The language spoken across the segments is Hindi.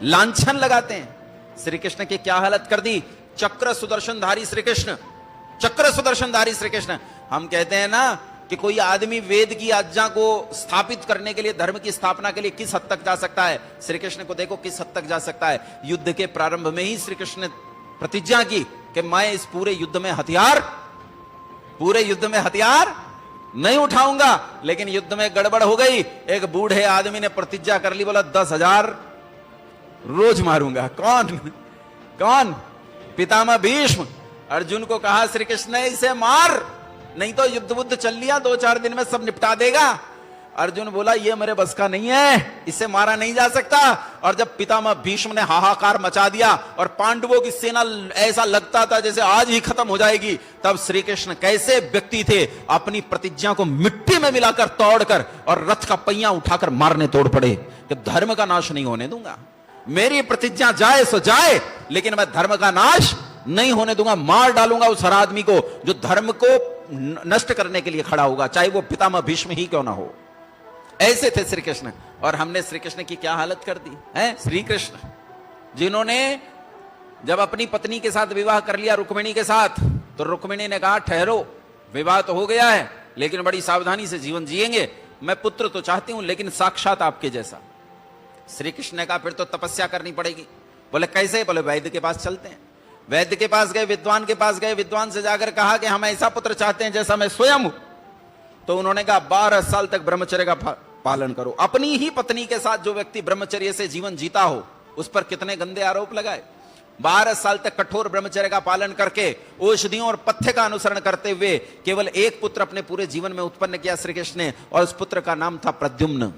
लांछन लगाते हैं। श्री कृष्ण की क्या हालत कर दी। चक्र सुदर्शनधारी श्री कृष्ण, चक्र सुदर्शनधारी श्री कृष्ण। हम कहते हैं ना कि कोई आदमी वेद की आज्ञा को स्थापित करने के लिए, धर्म की स्थापना के लिए किस हद तक जा सकता है। श्री कृष्ण को देखो किस हद तक जा सकता है। युद्ध के प्रारंभ में ही श्री कृष्ण ने प्रतिज्ञा की कि मैं इस पूरे युद्ध में हथियार नहीं उठाऊंगा। लेकिन युद्ध में गड़बड़ हो गई। एक बूढ़े आदमी ने प्रतिज्ञा कर ली, बोला 10,000 रोज मारूंगा। कौन? पितामह भीष्म। अर्जुन को कहा श्री कृष्ण ने इसे मार, नहीं तो युद्ध बुद्ध चल लिया, 2-4 दिन में सब निपटा देगा। अर्जुन बोला ये मेरे बस का नहीं है, इसे मारा नहीं जा सकता। और जब पितामह भीष्म ने हाहाकार मचा दिया और पांडवों की सेना ऐसा लगता था जैसे आज ही खत्म हो जाएगी, तब श्री कृष्ण कैसे व्यक्ति थे, अपनी प्रतिज्ञा को मिट्टी में मिलाकर तोड़कर और रथ का पहिया उठाकर मारने तोड़ पड़े कि धर्म का नाश नहीं होने दूंगा। मेरी प्रतिज्ञा जाए सो जाए, लेकिन मैं धर्म का नाश नहीं होने दूंगा। मार डालूंगा उस हर आदमी को जो धर्म को नष्ट करने के लिए खड़ा होगा, चाहे वो पितामह भीष्म ही क्यों ना हो। ऐसे थे श्री कृष्ण। और हमने श्री कृष्ण की क्या हालत कर दी है। श्री कृष्ण जिन्होंने जब अपनी पत्नी के साथ विवाह कर लिया, रुक्मिणी के साथ, तो रुक्मिणी ने कहा ठहरो, विवाह तो हो गया है लेकिन बड़ी सावधानी से जीवन जिएंगे। मैं पुत्र तो चाहती हूं लेकिन साक्षात आपके जैसा। श्री कृष्ण ने कहा फिर तो तपस्या करनी पड़ेगी। बोले कैसे? बोले वैद्य के पास चलते हैं। वैद्य के पास गए, विद्वान के पास गए। विद्वान से जाकर कहा कि हम ऐसा पुत्र चाहते हैं जैसा मैं स्वयं हूं। तो उन्होंने कहा 12 साल तक ब्रह्मचर्य का पालन करो। अपनी ही पत्नी के साथ जो व्यक्ति ब्रह्मचर्य से जीवन जीता हो, उस पर कितने गंदे आरोप लगाए। 12 साल तक कठोर ब्रह्मचर्य का पालन करके, औषधियों और पथ्य का अनुसरण करते हुए केवल एक पुत्र अपने पूरे जीवन में उत्पन्न किया श्री कृष्ण ने, और उस पुत्र का नाम था प्रद्युम्न।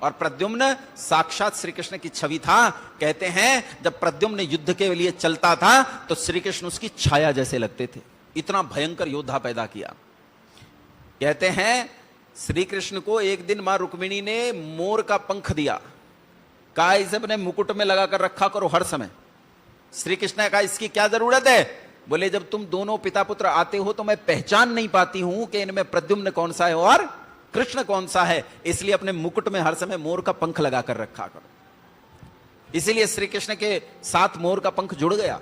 और प्रद्युम्न साक्षात श्री कृष्ण की छवि था। कहते हैं जब प्रद्युम्न युद्ध के लिए चलता था तो श्री कृष्ण उसकी छाया जैसे लगते थे। इतना भयंकर योद्धा पैदा किया। कहते हैं श्री कृष्ण को एक दिन मां रुक्मिणी ने मोर का पंख दिया, कहा इसे अपने मुकुट में लगाकर रखा करो हर समय। श्री कृष्ण ने कहा इसकी क्या जरूरत है? बोले जब तुम दोनों पिता पुत्र आते हो तो मैं पहचान नहीं पाती हूं कि इनमें प्रद्युम्न कौन सा है और कृष्ण कौन सा है, इसलिए अपने मुकुट में हर समय मोर का पंख लगाकर रखा करो। इसीलिए श्री कृष्ण के साथ मोर का पंख जुड़ गया।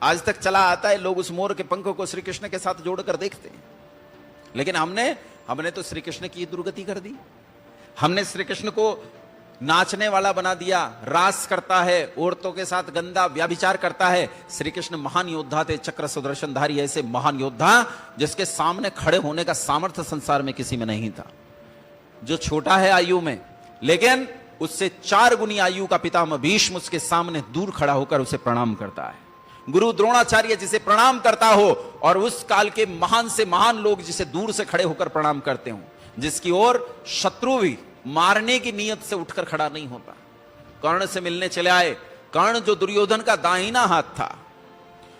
आज तक चला आता है, लोग उस मोर के पंख को श्री कृष्ण के साथ जोड़कर देखते हैं। लेकिन हमने तो श्री कृष्ण की दुर्गति कर दी। हमने श्री कृष्ण को नाचने वाला बना दिया, रास करता है, औरतों के साथ गंदा व्याभिचार करता है। श्री कृष्ण महान योद्धा थे, चक्र सुदर्शनधारी ऐसे महान योद्धा जिसके सामने खड़े होने का सामर्थ्य संसार में किसी में नहीं था। जो छोटा है आयु में, लेकिन उससे 4 गुनी आयु का पितामह भीष्म उसके सामने दूर खड़ा होकर उसे प्रणाम करता है। गुरु द्रोणाचार्य जिसे प्रणाम करता हो, और उस काल के महान से महान लोग जिसे दूर से खड़े होकर प्रणाम करते हो, जिसकी ओर शत्रु भी मारने की नीयत से उठकर खड़ा नहीं होता। कर्ण से मिलने चले आए। कर्ण जो दुर्योधन का दाहिना हाथ था,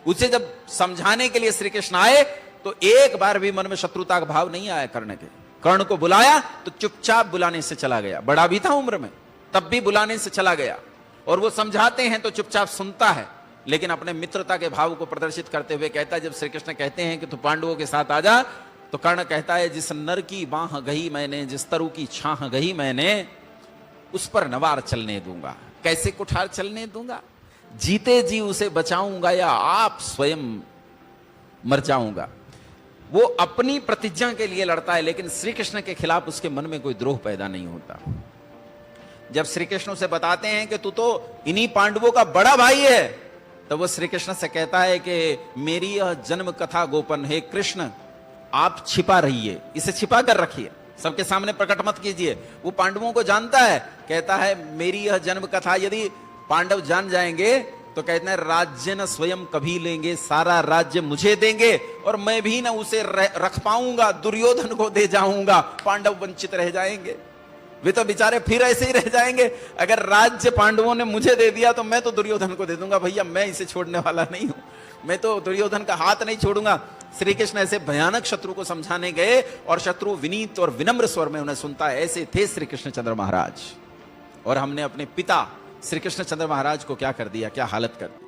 उसे जब समझाने के लिए श्री कृष्ण आए तो एक बार भी मन में शत्रुता का भाव नहीं आया कर्ण के। कर्ण को बुलाया तो चुपचाप बुलाने से चला गया। बड़ा भी था उम्र में, तब भी बुलाने से चला गया। और वो समझाते हैं तो चुपचाप सुनता है, लेकिन अपने मित्रता के भाव को प्रदर्शित करते हुए कहता है, जब श्री कृष्ण कहते हैं कि तू पांडवों के साथ आजा, तो कर्ण कहता है जिस नर की बाह गही मैंने, जिस तरु की छाह गही मैंने, उस पर नवार चलने दूंगा। कैसे कुठार चलने दूंगा? जीते जी उसे बचाऊंगा या आप स्वयं मर जाऊंगा। वो अपनी प्रतिज्ञा के लिए लड़ता है, लेकिन श्री कृष्ण के खिलाफ उसके मन में कोई द्रोह पैदा नहीं होता। जब श्री कृष्ण उसे बताते हैं कि तू तो इन्हीं पांडवों का बड़ा भाई है, तो वो श्री कृष्ण से कहता है कि मेरी यह जन्म कथा गोपन है कृष्ण, आप छिपा रहिए, इसे छिपा कर रखिए, सबके सामने प्रकट मत कीजिए। वो पांडवों को जानता है। कहता है मेरी यह जन्म कथा यदि पांडव जान जाएंगे तो कहते हैं राज्य न स्वयं कभी लेंगे, सारा राज्य मुझे देंगे और मैं भी न उसे रख पाऊंगा, दुर्योधन को दे जाऊंगा, पांडव वंचित रह जाएंगे। वे तो बेचारे फिर ऐसे ही रह जाएंगे। अगर राज्य पांडवों ने मुझे दे दिया तो मैं तो दुर्योधन को दे दूंगा। भैया मैं इसे छोड़ने वाला नहीं हूं, मैं तो दुर्योधन का हाथ नहीं छोड़ूंगा। श्री कृष्ण ऐसे भयानक शत्रु को समझाने गए और शत्रु विनीत और विनम्र स्वर में उन्हें सुनता है। ऐसे थे श्री कृष्णचंद्र महाराज। और हमने अपने पिता श्री कृष्णचंद्र महाराज को क्या कर दिया, क्या हालत कर दी।